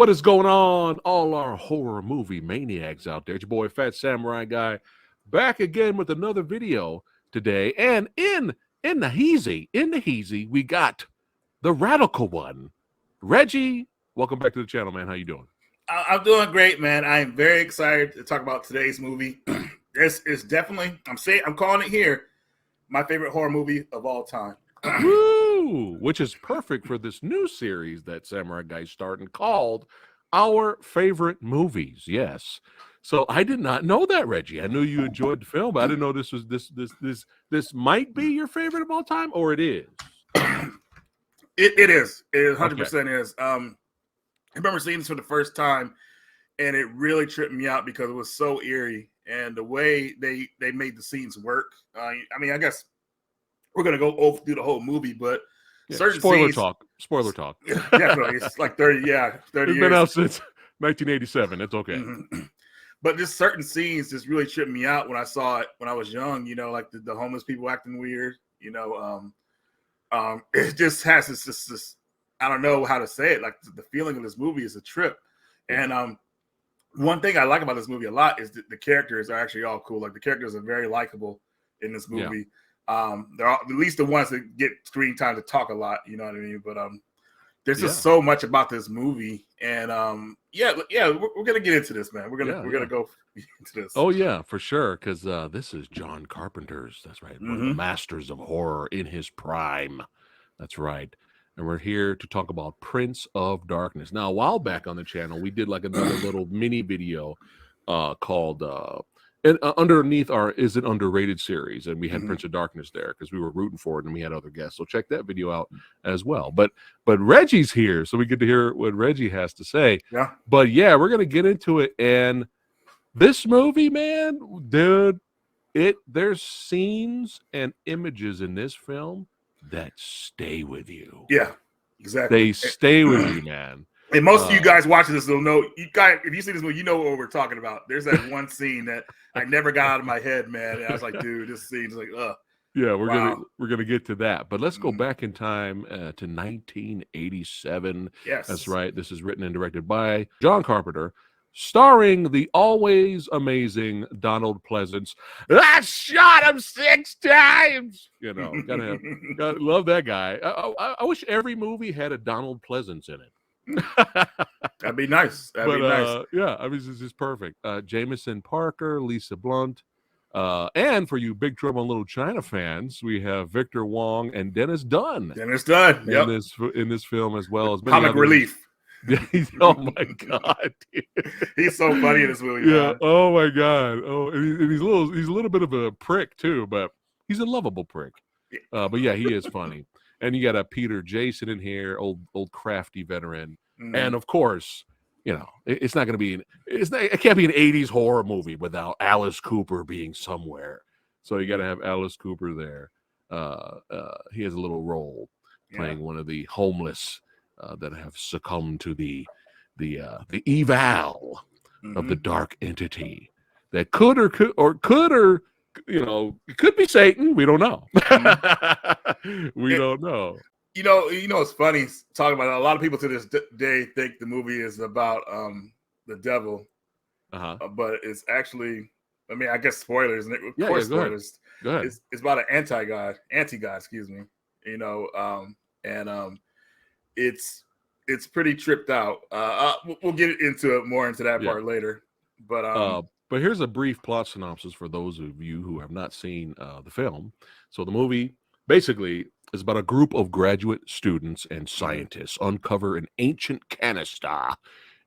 What is going on, all our horror movie maniacs out there? It's your boy Fat Samurai Guy, back again with another video today. And in the heezy, we got the radical one, Reggie. Welcome back to the channel, man. How you doing? I'm doing great, man. I'm very excited to talk about today's movie. This is definitely, I'm calling it here, my favorite horror movie of all time. Woo! Which is perfect for this new series that Samurai Guy's starting called Our Favorite Movies. Yes. So I did not know that, Reggie. I knew you enjoyed the film, but I didn't know this was this might be your favorite of all time, or it is. It is. It 100% Okay. is. I remember seeing this for the first time, and it really tripped me out because it was so eerie, and the way they made the scenes work. I mean, I guess we're gonna go through the whole movie, but certain spoiler scenes, talk. Spoiler talk. definitely, it's like 30 years. It's been out since 1987. It's okay. Mm-hmm. But just certain scenes just really tripped me out when I saw it when I was young. You know, like the homeless people acting weird. You know, it just has this I don't know how to say it. Like the feeling of this movie is a trip. And one thing I like about this movie a lot is that the characters are actually all cool. Like the characters are very likable in this movie. They're all, at least the ones that get screen time to talk a lot. You know what I mean? But there's just so much about this movie, and we're gonna get into this, man. We're gonna go into this. Oh yeah, for sure, because this is John Carpenter's. That's right, one of the masters of horror in his prime. That's right, and we're here to talk about Prince of Darkness. Now, a while back on the channel, we did like another little mini video called. And underneath our Is It Underrated series, and we had Prince of Darkness there because we were rooting for it, and we had other guests. So check that video out as well. But Reggie's here, so we get to hear what Reggie has to say. Yeah. But yeah, we're gonna get into it. And this movie, man, dude, there's scenes and images in this film that stay with you. Yeah, exactly. They stay with you, man. And most of you guys watching this will know. You guys, if you see this movie, you know what we're talking about. There's that one scene that I never got out of my head, man. And I was like, dude, this scene's like, ugh. Yeah, we're gonna get to that, but let's go back in time to 1987. Yes, that's right. This is written and directed by John Carpenter, starring the always amazing Donald Pleasance. I shot him 6 times. You know, gotta love that guy. I wish every movie had a Donald Pleasance in it. That'd be nice. That'd be nice. Yeah, I mean, this is perfect. Jameson Parker, Lisa Blunt, and for you Big Trouble in Little China fans, we have Victor Wong and Dennis Dunn. Dennis Dunn, yep. in this film as well as comic relief. Oh my god, he's so funny in this movie. Yeah. Man. Oh my god. Oh, and he's a little bit of a prick too, but he's a lovable prick. But yeah, he is funny. And you got a Peter Jason in here, old crafty veteran, and of course, you know, it's not going to be it can't be an '80s horror movie without Alice Cooper being somewhere. So you got to have Alice Cooper there. He has a little role playing one of the homeless that have succumbed to the eval of the dark entity that could you know, it could be Satan. We don't know. We don't know. You know, it's funny talking about it. A lot of people to this day think the movie is about the devil, but it's actually, I mean, I guess spoilers. Of course, spoilers. Go ahead. It's about an anti-god, excuse me. You know, it's pretty tripped out. We'll get into it more into that part later, But here's a brief plot synopsis for those of you who have not seen the film. So the movie basically is about a group of graduate students and scientists uncover an ancient canister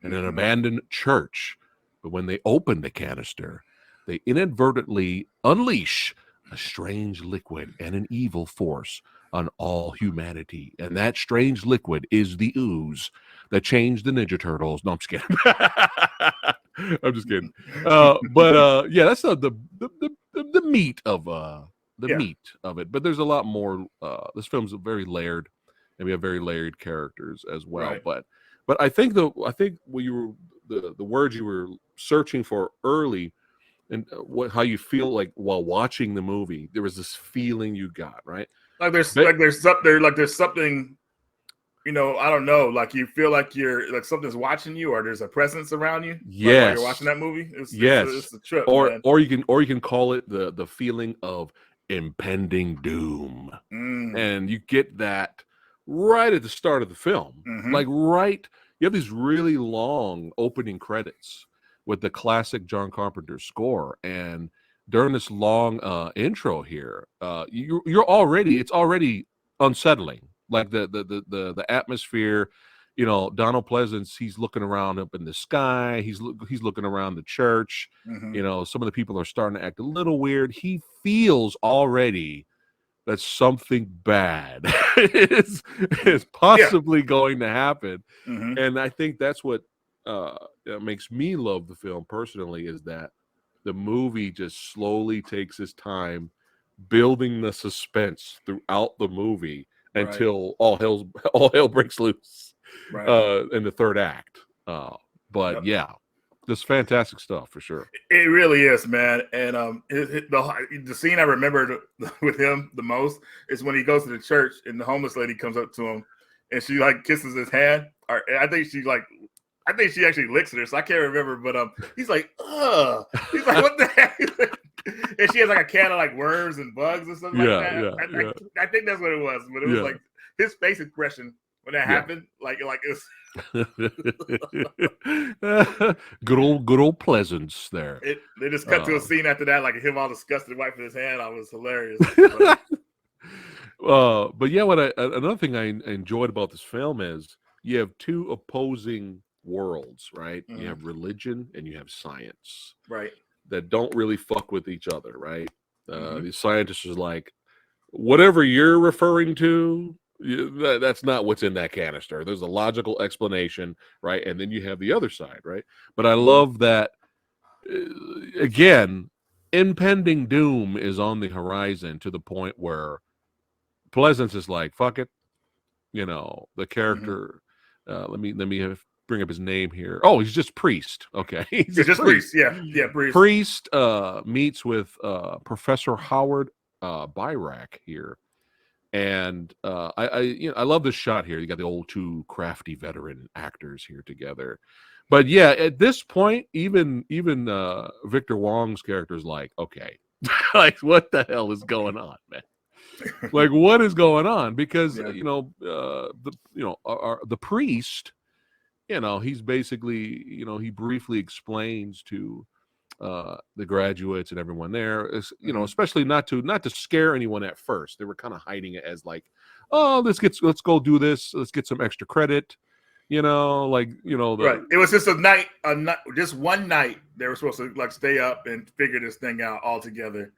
in an abandoned church. But when they open the canister, they inadvertently unleash a strange liquid and an evil force on all humanity. And that strange liquid is the ooze that changed the Ninja Turtles. No, I'm just kidding. I'm just kidding. Yeah, that's the meat of meat of it. But there's a lot more. This film's very layered, and we have very layered characters as well. Right. But I think what you were the words you were searching for early, and how you feel like while watching the movie, there was this feeling you got, right? There's something I don't know, like you feel like you're like something's watching you, or there's a presence around you, like while you're watching Yes. that movie. Yes. It's a trip, Or man. you can call it the feeling of impending doom. Mm, And you get that right at the start of the film. mm-hmm, Like you have these really long opening credits with the classic John Carpenter score, and during this long intro here, it's already unsettling. Like the atmosphere, Donald Pleasance, he's looking around up in the sky, he's looking around the church. mm-hmm. Some of the people are starting to act a little weird. He feels already that something bad is Yeah. possibly going to happen. Mm-hmm. And I think that's what makes me love the film personally, is that the movie just slowly takes its time building the suspense throughout the movie Right. until all hell breaks loose Right. in the third act. But Yep. yeah, just fantastic stuff for sure. It really is, man. And the scene I remember with him the most is when he goes to the church and the homeless lady comes up to him and she like kisses his hand. Or I think she actually licks it. So I can't remember, but he's like, ugh. He's like, what the heck? And she has like a can of like worms and bugs or something like that. I think that's what it was. But it was like his face expression when that happened, like it's good old Pleasance there. They just cut to a scene after that, like him all disgusted wiping his hand. I was hilarious. But yeah, another thing I enjoyed about this film is you have two opposing worlds, right? Mm-hmm. You have religion and you have science, right? That don't really fuck with each other, right? Mm-hmm. The scientists are like, whatever you're referring to, that's not what's in that canister. There's a logical explanation, right? And then you have the other side, right? But I love that, again, impending doom is on the horizon to the point where Pleasance is like, fuck it. The character, let me bring up his name here. Oh, he's just Priest. Okay. He's just Priest. Yeah, Priest. Priest meets with Professor Howard Byrack here. And I love this shot here. You got the old two crafty veteran actors here together. But yeah, at this point, even Victor Wong's character is like, okay, like what the hell is going on, man? Like what is going on? Because the priest, he's basically, he briefly explains to the graduates and everyone there, especially not to scare anyone at first. They were kind of hiding it as like, oh, let's go do this, let's get some extra credit, right. It was just a night, just one night they were supposed to like stay up and figure this thing out all together.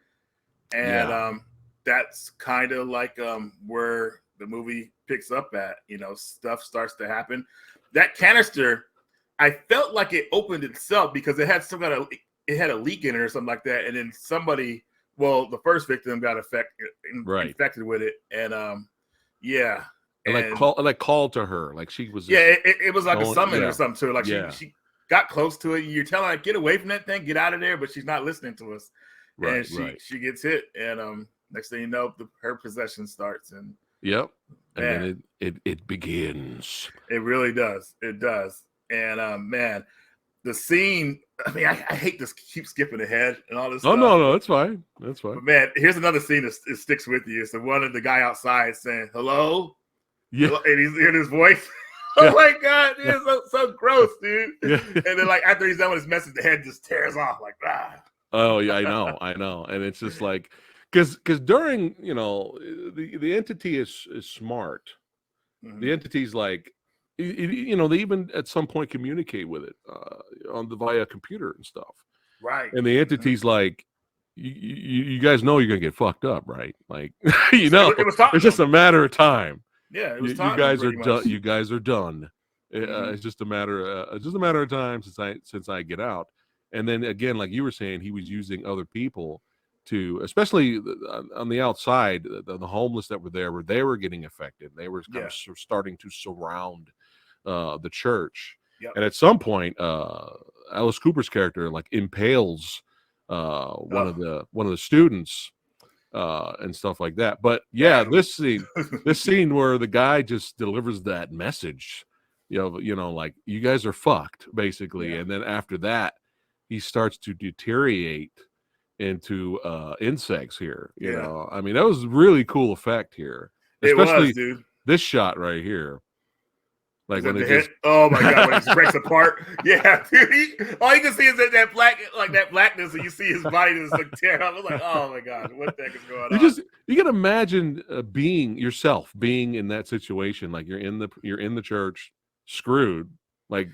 And that's kind of like where the movie picks up at. Stuff starts to happen. That canister, I felt like it opened itself because it had it had a leak in it or something like that, and then the first victim got infected with it, and and called to her, like she was it was like a summon or something to her, like she got close to it. You're telling her, get away from that thing, get out of there, but she's not listening to us, and she gets hit, and next thing you know, her possession starts, and and then it begins. It really does. It does. And man, the scene. I mean, I hate this. Keep skipping ahead and all this. Oh stuff. no, that's fine. That's fine. But man, here's another scene that sticks with you. It's the one of the guy outside saying hello. Yeah, hello, and he's hearing his voice. Oh my god, it's so gross, dude. Yeah. And then like after he's done with his message, the head just tears off like ah. Oh yeah, I know, and it's just like because during the entity is smart. Mm-hmm. The entity's like. They even at some point communicate with it via computer and stuff. Right. And the entity's like, you guys know you're going to get fucked up, right? Like, it was it's just a matter of time. Yeah, it was you guys are done. You guys are done. It's just a matter of time since I get out. And then again, like you were saying, he was using other people to, especially on the outside, the homeless that were there, where they were getting affected. They were kind of starting to surround the church. Yep. And at some point Alice Cooper's character like impales one of the students, and stuff like that. But yeah, this scene where the guy just delivers that message, like you guys are fucked, basically, and then after that, he starts to deteriorate into insects here. You know, I mean, that was a really cool effect here, especially it was, dude. this shot right here. Like when it oh my god, when it just breaks apart. Yeah, dude. All you can see is that blackness, and you see his body just like tear up. I was like, oh my god, what the heck is going on? You can imagine being in that situation. Like you're in the church, screwed. Like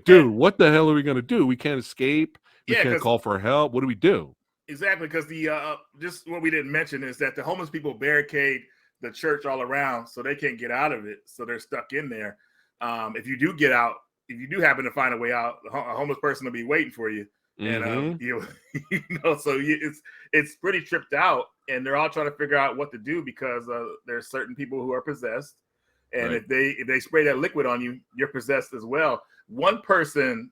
dude, what the hell are we gonna do? We can't escape. We can't call for help. What do we do? Exactly, because the just what we didn't mention is that the homeless people barricade the church all around, so they can't get out of it. So they're stuck in there. If you do get out, if you do happen to find a way out, a homeless person will be waiting for you, and so it's pretty tripped out, and they're all trying to figure out what to do because there's certain people who are possessed, and if they spray that liquid on you, you're possessed as well. One person,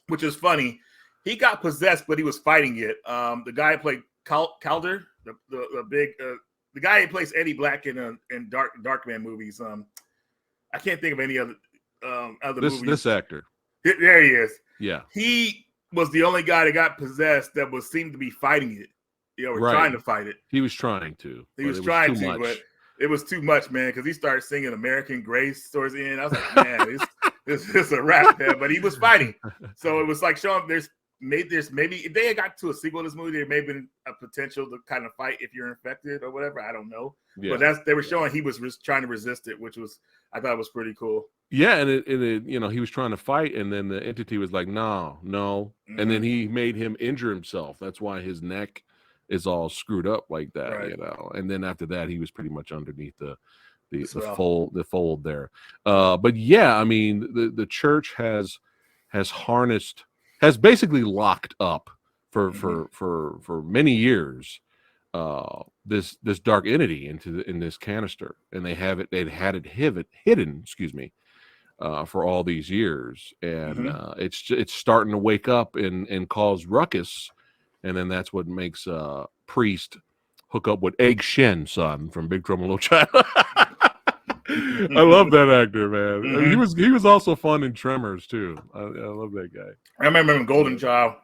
which is funny, he got possessed, but he was fighting it. The guy who played Calder, the guy who plays Eddie Black in Darkman movies. I can't think of any other movies. This actor. There he is. Yeah. He was the only guy that got possessed that seemed to be fighting it. Trying to fight it. He was trying to. He was trying to, but it was too much, man, because he started singing American Grace towards the end. I was like, man, this is a rap, man. But he was fighting. So it was like showing there's maybe if they had got to a sequel to this movie, there may have been a potential to kind of fight if you're infected or whatever. I don't know. Yeah. But they were showing he was trying to resist it, which I thought was pretty cool. Yeah, and he was trying to fight, and then the entity was like, no, and then he made him injure himself. That's why his neck is all screwed up like that, And then after that, he was pretty much underneath the fold there. But yeah, I mean, the church has basically locked up for many years this dark entity in this canister, and they'd had it hidden, for all these years, and it's starting to wake up and cause ruckus, and then that's what makes Priest hook up with Egg Shen son from Big Trouble in Little China. I love that actor, man. He was also fun in Tremors too. I love that guy. I remember him in Golden Child.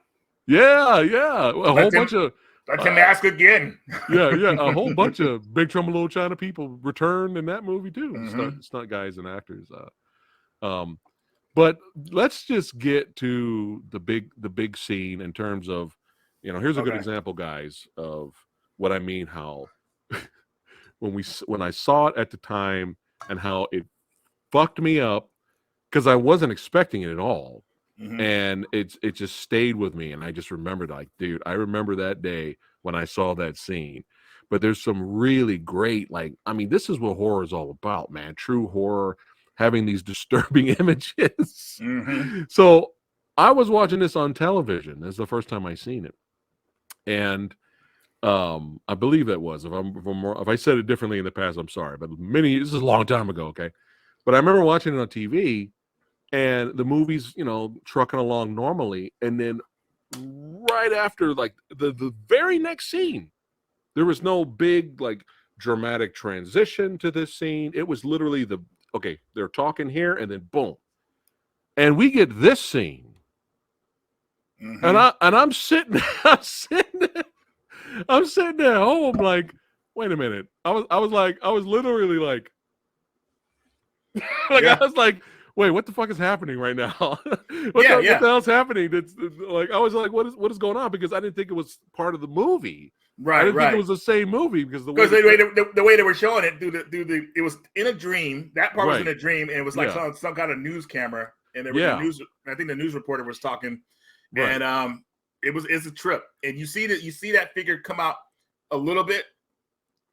Yeah. A whole bunch of. I can ask again. Yeah. A whole bunch of Big Trouble in Little China people returned in that movie too. Stunt guys and actors. But let's just get to the big scene in terms of, here's a good example, guys, of what I mean. How when I saw it at the time and how it fucked me up because I wasn't expecting it at all. And it just stayed with me, and I just remembered, like, dude, I remember that day when I saw that scene. But there's some really great, like, I mean, this is what horror is all about, man. True horror, having these disturbing images. So I was watching this on television. This is the first time I seen it, and I believe that was. If I said it differently in the past, I'm sorry. But this is a long time ago, okay? But I remember watching it on TV. And the movie's, trucking along normally. And then right after, like, the very next scene, there was no big, like, dramatic transition to this scene. It was literally they're talking here, and then boom. And we get this scene. And I'm sitting there home like, wait a minute. I was literally like, I was like, wait, what the fuck is happening right now? What the hell's happening? It's like, I was like, what is going on? Because I didn't think it was part of the movie. Right, I didn't think it was the same movie because the way they were showing it it was in a dream. That part was in a dream, and it was like some kind of news camera, and there was I think the news reporter was talking, and it's a trip, and you see that figure come out a little bit,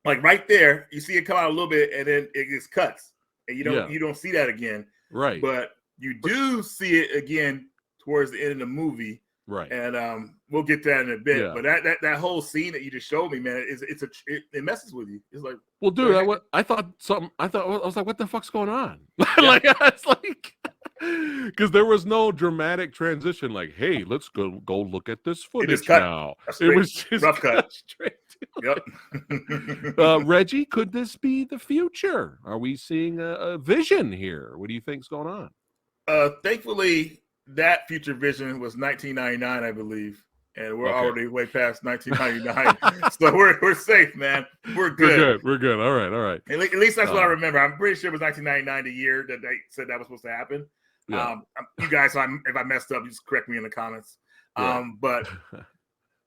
like right there. You see it come out a little bit, and then it just cuts, and you don't see that again. Right. But you do see it again towards the end of the movie. Right. And we'll get to that in a bit. Yeah. But that whole scene that you just showed me, man, it messes with you. It's like, well, dude, I was like, what the fuck's going on? Like, it's like, Because there was no dramatic transition, like, "Hey, let's go look at this It just footage cut now." a It straight was just rough cut. cut straight. Yep. Reggie, could this be the future? Are we seeing a vision here? What do you think's going on? Thankfully, that future vision was 1999, I believe, and we're Okay. already way past 1999, so we're safe, man. We're We're good. good. We're good. All right. At least that's what I remember. I'm pretty sure it was 1999, the year that they said that was supposed to happen. Yeah. You guys, if I messed up, just correct me in the comments. Right. But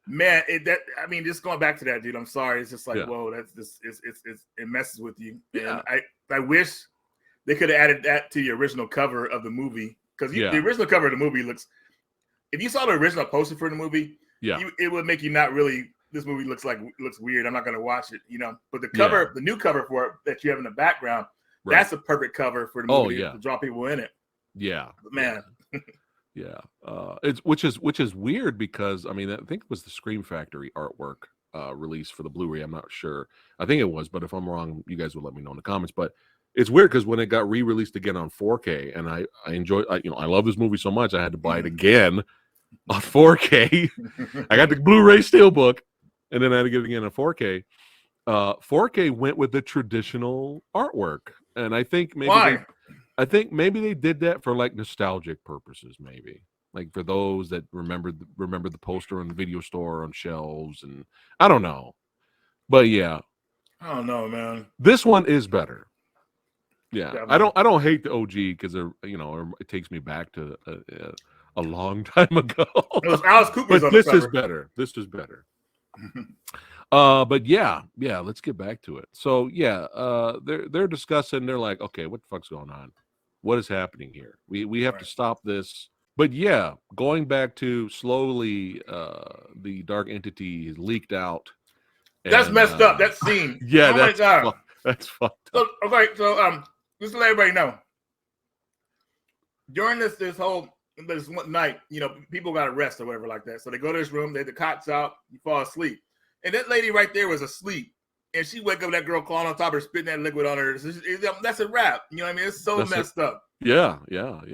man, just going back to that, dude. I'm sorry. It's just like, Yeah. whoa, that's just it messes with you. Yeah. And I wish they could have added that to the original cover of the movie, because the original cover of the movie looks. If you saw the original poster for the movie, it would make you not really. This movie looks weird. I'm not going to watch it, But the cover, the new cover for it that you have in the background, that's a perfect cover for the movie to draw people in it. Yeah, but man. Yeah, it's which is weird because I mean I think it was the Scream Factory artwork release for the Blu-ray. I'm not sure. I think it was, but if I'm wrong, you guys will let me know in the comments. But it's weird because when it got re-released again on 4K, and I enjoy, I love this movie so much, I had to buy it again on 4K. I got the Blu-ray Steelbook, and then I had to get it again on 4K. 4K went with the traditional artwork, and I think maybe they did that for like nostalgic purposes, maybe like for those that remember the poster on the video store on shelves, and I don't know, but yeah, I don't know, man. This one is better. Yeah, Definitely. I don't hate the OG because it takes me back to a long time ago. It was Alice Cooper's but on the this is cover. better. This is better. But yeah, let's get back to it. So yeah, they're discussing. They're like, okay, what the fuck's going on? What is happening here? We have to stop this. But yeah, going back to slowly, the dark entity is leaked out. That's messed up. That scene. Yeah, oh my god, that's fucked up. So, okay, so just to let everybody know, during this one night, people got arrested or whatever like that. So they go to this room, they the cots out, you fall asleep, and that lady right there was asleep, and she wake up, that girl clawing on top of her, spitting that liquid on her. That's a wrap. You know what I mean? It's so messed up. Yeah. And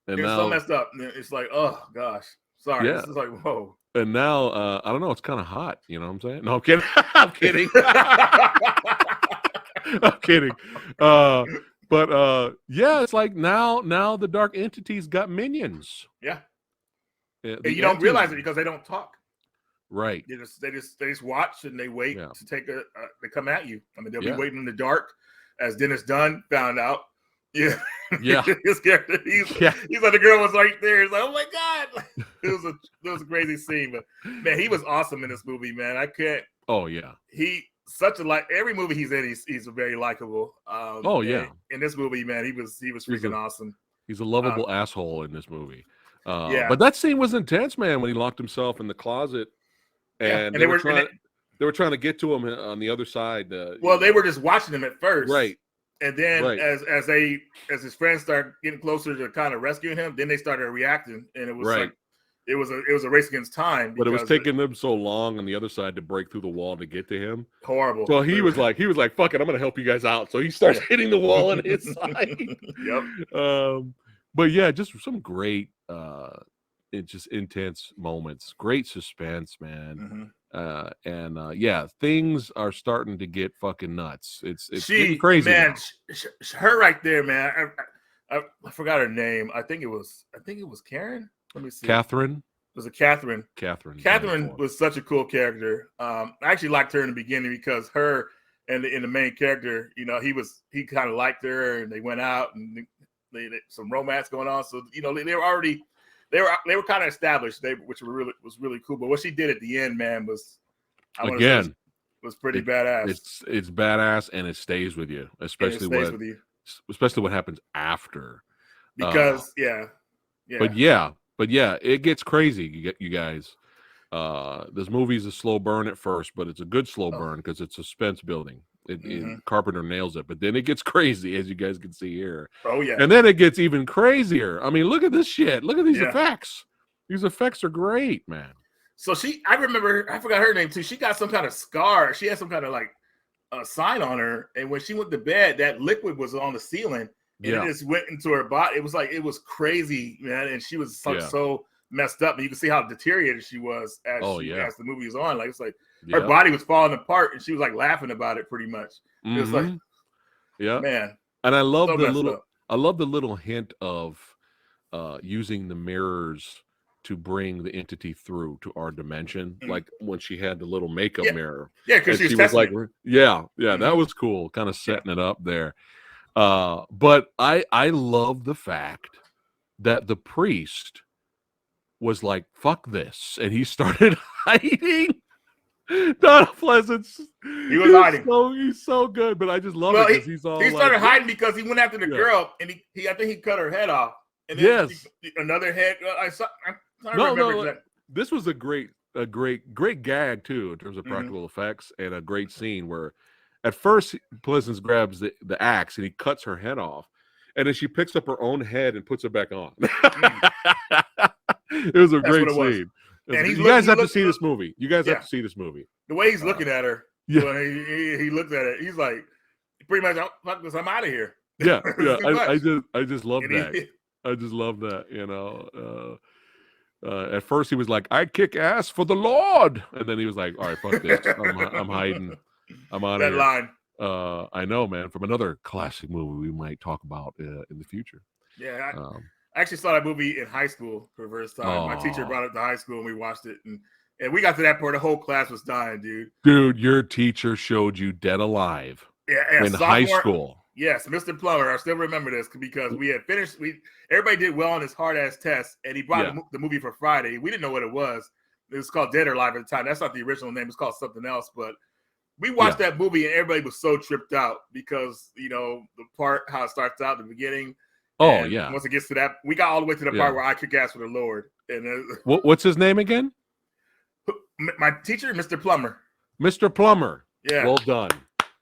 it's now, so messed up. It's like, oh gosh, sorry. Yeah. This is like, whoa. And now, I don't know. It's kind of hot. You know what I'm saying? No, I'm kidding. I'm kidding. I'm kidding. But yeah, it's like now the dark entities got minions. Yeah. And you don't realize it because they don't talk. Right. They just watch and they wait to take they come at you. I mean, they'll be waiting in the dark, as Dennis Dunn found out. Yeah. His character, he's like, the girl was right there. He's like, oh my god, it was a crazy scene. But man, he was awesome in this movie, man. I can't. Oh yeah. He every movie he's in, he's very likable. In this movie, man, he was freaking awesome. He's a lovable asshole in this movie. But that scene was intense, man. When he locked himself in the closet, and they were trying to get to him on the other side. They were just watching him at first, right? And then as his friends started getting closer to kind of rescuing him, then they started reacting, and it was like it was a race against time. But it was taking them so long on the other side to break through the wall to get to him. Horrible. So he was like, fuck it, I'm gonna help you guys out. So he starts hitting the wall on his side. Yep. But yeah, just some great just intense moments, great suspense, man. Things are starting to get fucking nuts. It's getting crazy, man. Her right there, man. I forgot her name. I think it was Karen. Let me see. Catherine. Was it Catherine? Catherine was such a cool character. I actually liked her in the beginning because her and the main character, he kind of liked her, and they went out and they some romance going on. So they were kind of established, which was really cool. But what she did at the end, man, was pretty badass. It's badass, and it stays with you, especially what happens after. Because But yeah, it gets crazy, you guys. This movie's a slow burn at first, but it's a good slow burn because it's suspense building. Carpenter nails it, but then it gets crazy, as you guys can see here. Oh yeah, and then it gets even crazier. I mean, look at this shit. Look at these effects. These effects are great, man. So I remember, I forgot her name too. She got some kind of scar. She had some kind of like a sign on her, and when she went to bed, that liquid was on the ceiling, and it Yeah. just went into her body. It was crazy, man. And she was like Yeah. so messed up, and you can see how deteriorated she was as as the movie was on. Like it's like her body was falling apart, and she was like laughing about it pretty much. It was like, yeah, man, and I love so the messed up. little hint of using the mirrors to bring the entity through to our dimension, like when she had the little makeup mirror. Yeah, because and she was was like, testing that was cool, kind of setting it up there. But I love the fact that the priest was like, fuck this, and he started hiding. Donald Pleasance, He was hiding. He's so good, but I just love it because he's all he started like, hiding because he went after the girl, and I think he cut her head off, and then another head. I remember. This was a great gag too in terms of practical effects, and a great scene where at first Pleasance grabs the axe and he cuts her head off, and then she picks up her own head and puts it back on. It was a great scene. And you guys have to see this movie. You guys have to see this movie. The way he's looking at her, when he looks at it, he's like, pretty much, fuck this, I'm out of here. Yeah. I just love that. I just love that. You know, at first he was like, "I kick ass for the Lord," and then he was like, "All right, fuck this. I'm hiding. I'm out of here." Line. I know, man. From another classic movie we might talk about in the future. Yeah. I actually saw that movie in high school for the first time. My teacher brought it to high school, and we watched it. And we got to that part, the whole class was dying, dude. Dude, your teacher showed you Dead Alive in high school. Yes, Mr. Plummer. I still remember this because we had finished. Everybody did well on this hard-ass test, and he brought the movie for Friday. We didn't know what it was. It was called Dead or Alive at the time. That's not the original name. It's called something else. But we watched that movie, and everybody was so tripped out because, you know, the part, how it starts out at the beginning. Once it gets to that, we got all the way to the part where I kick ass for the Lord. And what's his name again? My teacher, Mr. Plummer. Mr. Plummer. Yeah. Well done.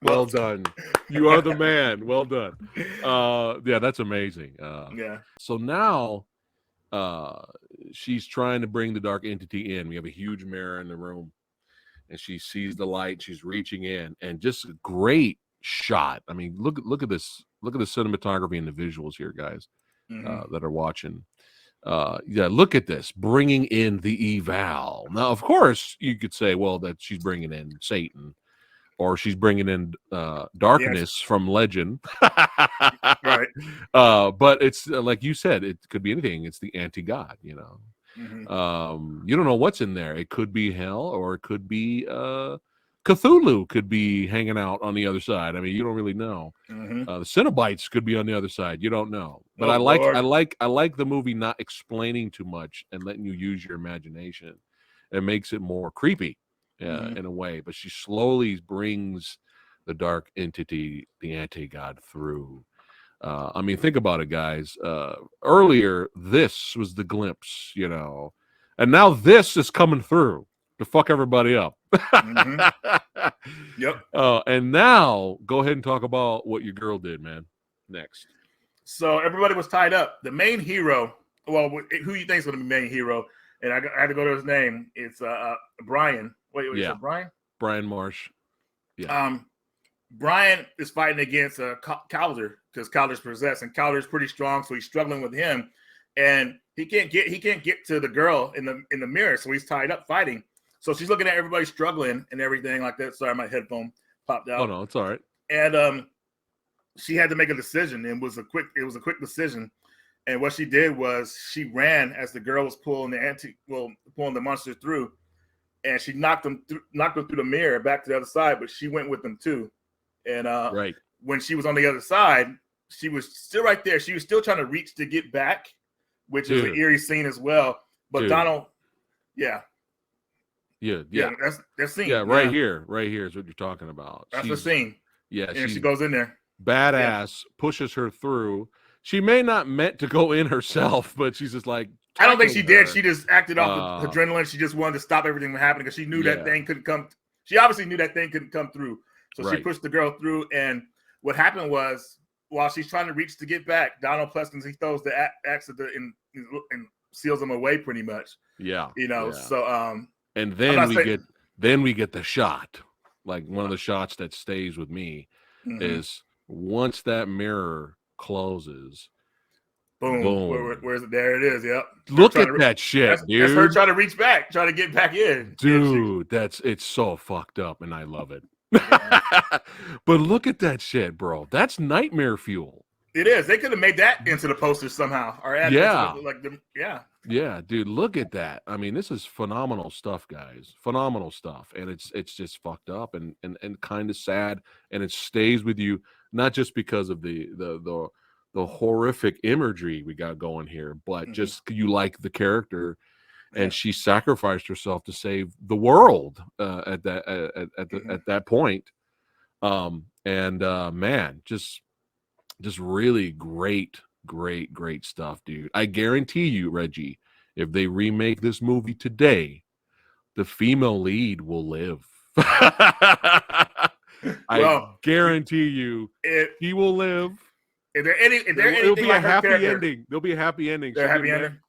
Well done. You are the man. Well done. That's amazing. So now she's trying to bring the dark entity in. We have a huge mirror in the room, and she sees the light. She's reaching in, and just a great shot. I mean, look at this. Look at the cinematography and the visuals here, guys, that are watching. Look at this, bringing in the eval. Now, of course, you could say, well, that she's bringing in Satan, or she's bringing in darkness from legend. Right. But it's like you said, it could be anything. It's the anti-God, you know. You don't know what's in there. It could be hell, or it could be Cthulhu could be hanging out on the other side. I mean, you don't really know. The Cenobites could be on the other side. You don't know. But I like the movie not explaining too much and letting you use your imagination. It makes it more creepy in a way. But she slowly brings the dark entity, the anti-God, through. I mean, think about it, guys. Earlier, this was the glimpse, you know, and now this is coming through to fuck everybody up. Yep. And now go ahead and talk about what your girl did, man. Next. So everybody was tied up. The main hero, well, who you think is going to be main hero? And I had to go to his name. It's Brian. Wait, is it Brian? Brian Marsh. Yeah. Brian is fighting against Calder because Calder's possessed, and Calder's pretty strong, so he's struggling with him, and he can't get to the girl in the mirror, so he's tied up fighting. So she's looking at everybody struggling and everything like that. Sorry, my headphone popped out. Oh no, it's all right. And she had to make a decision, and it was a quick decision. And what she did was she ran as the girl was pulling the monster through, and she knocked them through the mirror back to the other side. But she went with them too. And when she was on the other side, she was still right there. She was still trying to reach to get back, which is an eerie scene as well. But Donald, Yeah. That's scene. Yeah, right here is what you're talking about. That's the scene. Yeah, and she goes in there. Badass, pushes her through. She may not meant to go in herself, but she's just like, I don't think she did. She just acted off the adrenaline. She just wanted to stop everything from happening because she knew that thing couldn't come. She obviously knew that thing couldn't come through. So she pushed the girl through. And what happened was, while she's trying to reach to get back, Donald Pleasance, he throws the axe and seals him away pretty much. Yeah. You know, so and then we get the shot. Like one of the shots that stays with me is once that mirror closes. Boom. Boom. Where's it? There it is. Yep. Look at that shit, dude. That's her trying to reach back, trying to get back in. Dude, it's so fucked up, and I love it. Yeah. But look at that shit, bro. That's nightmare fuel. It is. They could have made that into the poster somehow, or add Yeah, dude, look at that. I mean, this is phenomenal stuff, guys. Phenomenal stuff, and it's just fucked up and kind of sad, and it stays with you not just because of the horrific imagery we got going here, but just you like the character, and she sacrificed herself to save the world at that point. Man, just really great stuff, dude. I guarantee you, Reggie, if they remake this movie today, the female lead will live. I guarantee you, he will live. It'll be a happy ending. There'll be a happy ending.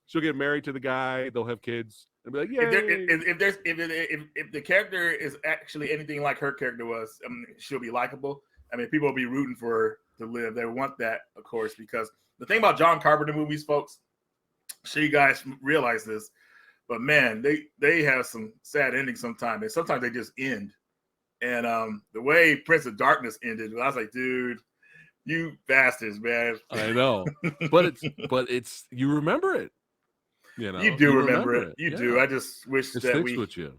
She'll get married to the guy. They'll have kids. And be like, yeah. If the character is actually anything like her character was, I mean, she'll be likable. I mean, people will be rooting for her to live. They want that, of course, because the thing about John Carpenter movies, folks, I'm sure you guys realize this, but man, they have some sad endings sometimes, and sometimes they just end. And the way Prince of Darkness ended, I was like, dude, you bastards, man. I know, but it's you remember it. You know, you do remember it. You do. I just wish it that sticks with you.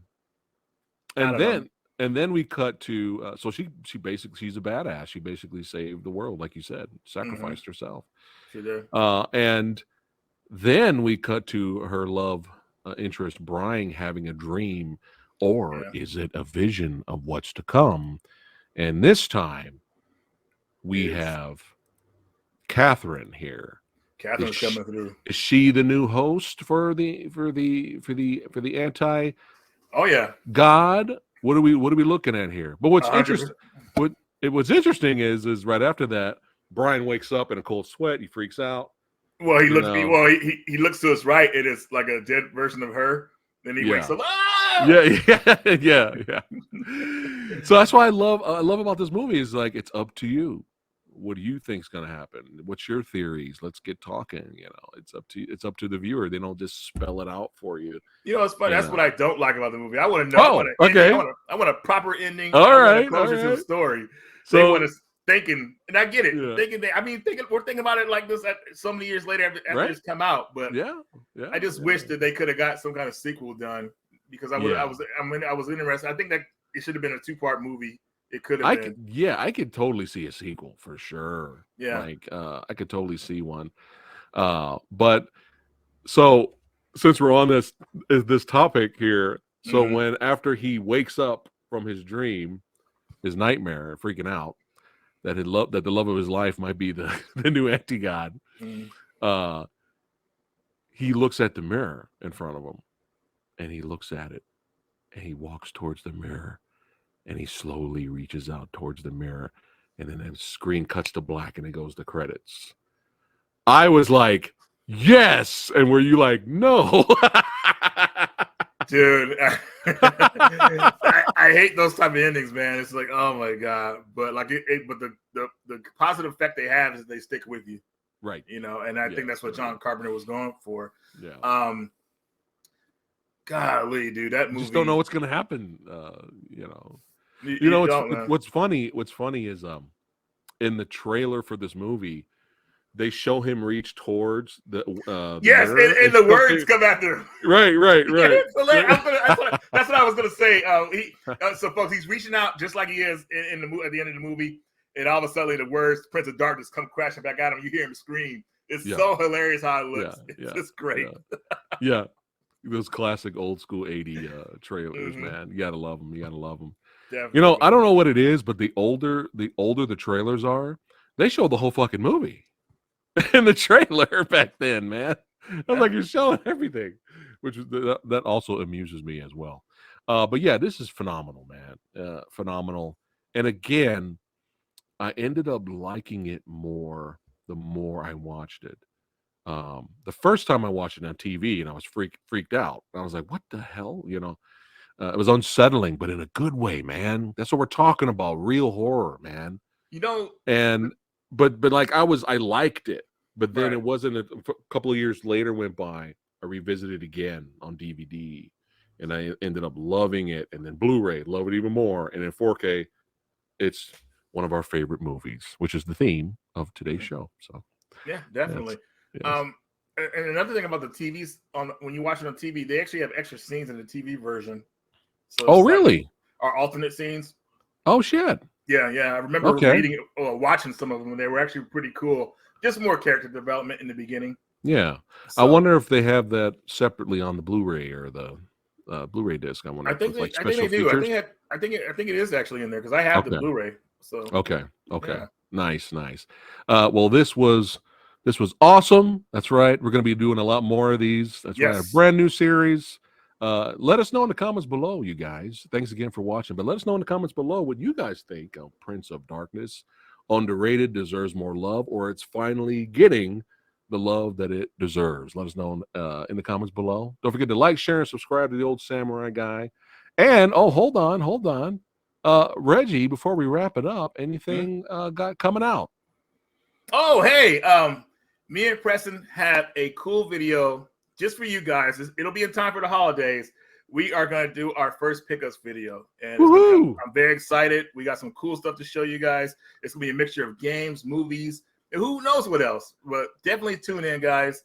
And then we cut to so she's a badass. She basically saved the world, like you said, sacrificed herself. She did. And then we cut to her love interest Brian having a dream, or is it a vision of what's to come? And this time we have Catherine here. Catherine's coming through. Is she the new host for the anti? Oh yeah, God. What are we looking at here? But what's interesting? What's interesting is right after that, Brian wakes up in a cold sweat. He freaks out. Well, he looks to his right. It is like a dead version of her. Then he wakes up. Ah! Yeah. So that's why I love about this movie is like it's up to you. What do you think's going to happen? What's your theories? Let's get talking. You know, it's up to the viewer. They don't just spell it out for you. You know, it's funny. That's what I don't like about the movie. I want to know. I want a proper ending. All right. Closure to the story. So they want us thinking, and I get it. Yeah. We're thinking about it like this so many years later after it's come out. But I just wish that they could have got some kind of sequel done because I was interested. I think that it should have been a 2-part movie. It could have been. I could totally see a sequel for sure. Yeah. Like I could totally see one. But so since we're on this topic here, so when after he wakes up from his dream, his nightmare, freaking out that the love of his life might be the new anti-god, he looks at the mirror in front of him, and he looks at it, and he walks towards the mirror. And he slowly reaches out towards the mirror, and then the screen cuts to black, and it goes to credits. I was like, yes! And were you like, no? Dude, I hate those type of endings, man. It's like, oh my God. But like but the positive effect they have is they stick with you. Right. You know, and I think that's what John Carpenter was going for. Yeah. Golly, dude, that movie. You just don't know what's gonna happen. You know, what's funny is in the trailer for this movie, they show him reach towards the mirror, and the words come after him. Right. That's what I was gonna say. So folks, he's reaching out just like he is at the end of the movie, and all of a sudden the words "Prince of Darkness" come crashing back at him. You hear him scream. It's so hilarious how it looks. It's just great. Yeah. Those classic old school 80 trailers, man. You gotta love them. Definitely. You know, I don't know what it is, but the older the trailers are, they show the whole fucking movie in the trailer back then, man. I'm like, you're showing everything, which is that also amuses me as well. But yeah, this is phenomenal, man. Phenomenal. And again, I ended up liking it more the more I watched it. The first time I watched it on TV, and I was freaked out. I was like, what the hell? You know, it was unsettling, but in a good way, man. That's what we're talking about. Real horror, man. You know, and but like I liked it, but then Right. it wasn't a couple of years later went by. I revisited again on DVD, and I ended up loving it. And then Blu-ray, love it even more. And in 4K, it's one of our favorite movies, which is the theme of today's show. So Yeah, yes, definitely. yes. And another thing about the TVs on when you watch it on TV, they actually have extra scenes in the TV version. So Oh, it's like really? our alternate scenes. Oh, shit. Yeah, yeah. I remember Okay. reading or watching some of them, and they were actually pretty cool. Just more character development in the beginning. Yeah. I So wonder if they have that separately on the Blu-ray or the Blu-ray disc. I wonder I if think it's like I think they special do. features. I think it is actually in there because I have the Okay. Blu-ray. So Okay. yeah. Nice. Well, this was awesome. That's right. We're going to be doing a lot more of these. That's right. A Yes. brand new series. Let us know in the comments below, you guys. Thanks again for watching. But let us know in the comments below what you guys think of Prince of Darkness. Underrated, deserves more love, or it's finally getting the love that it deserves. Let us know in the comments below. Don't forget to like, share, and subscribe to the Old Samurai Guy. And hold on. Reggie, before we wrap it up, anything got coming out? Oh, hey, me and Preston have a cool video just for you guys. It'll be in time for the holidays. We are going to do our first pickups video, and it's gonna be, I'm very excited. We got some cool stuff to show you guys. It's going to be a mixture of games, movies, and who knows what else. But definitely tune in, guys.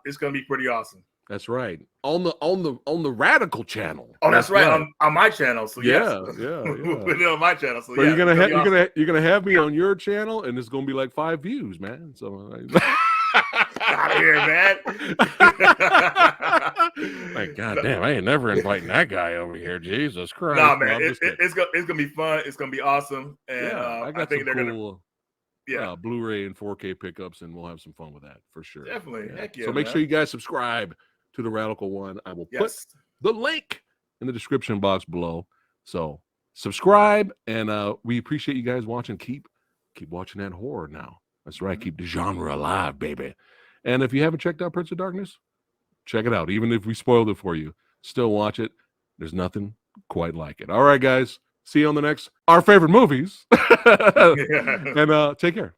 It's going to be pretty awesome. That's right. On the Radical channel. Oh, that's right. On my channel. So yeah. we'll put it on my channel. So But yeah, you're gonna have me on your channel, and it's gonna be like 5 views, man. So out of here, man. Like, God damn, I ain't never inviting that guy over here. Jesus Christ. Nah, man, it's gonna be fun. It's gonna be awesome. And I got think some they're cool Blu-ray and 4K pickups, and we'll have some fun with that for sure. Definitely. Heck yeah. So make sure you guys subscribe to the Radical One. I will put the link in the description box below. So subscribe, and we appreciate you guys watching. Keep watching that horror now. That's right. Keep the genre alive, baby. And if you haven't checked out Prince of Darkness, check it out. Even if we spoiled it for you, still watch it. There's nothing quite like it. All right, guys. See you on the next Our Favorite Movies. And take care.